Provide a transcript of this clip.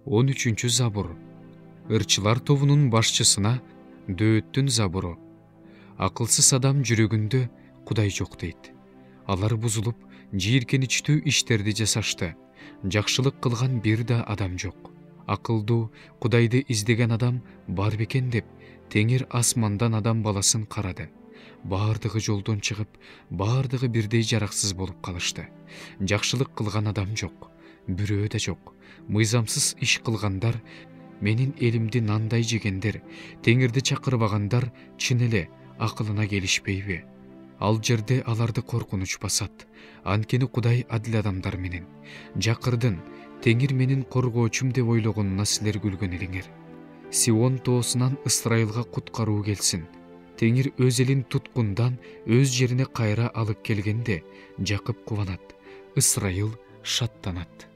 13 Забур. Ырчылар тобунун башчысына Дөөттүн забуру. Акылсыз адам жүрөгүндө Кудай жок дейт. Алар бузулуп, жийиркеничтүү иштерди жасашты. Жакшылык кылган бир да адам жок. Акылдуу, Кудайды издеген адам бар бекен деп, Теңир асмандан адам баласын карады. Баардыгы жолдон чыгып, баардыгы бирдей жараксыз болуп калышты. Жакшылык кылган адам жок, бирөө да жок. Мыйзамсыз иш кылгандар, менин элимди нандай жегендер, Теңирди чакырбагандар чын эле акылына келишпейби? Ал жерде аларды коркунуч басат. Анткени Кудай адил адамдар менен. Жакырдын, Теңир менин коргоочум деп ойлогонуна силер күлгөн элиңер. Сион тоосунан Ысрайылга куткаруу келсин. Теңир өз элин туткундан өз жерине кайра алып келгенде Жакып кубанат, Ысрайыл шаттанат.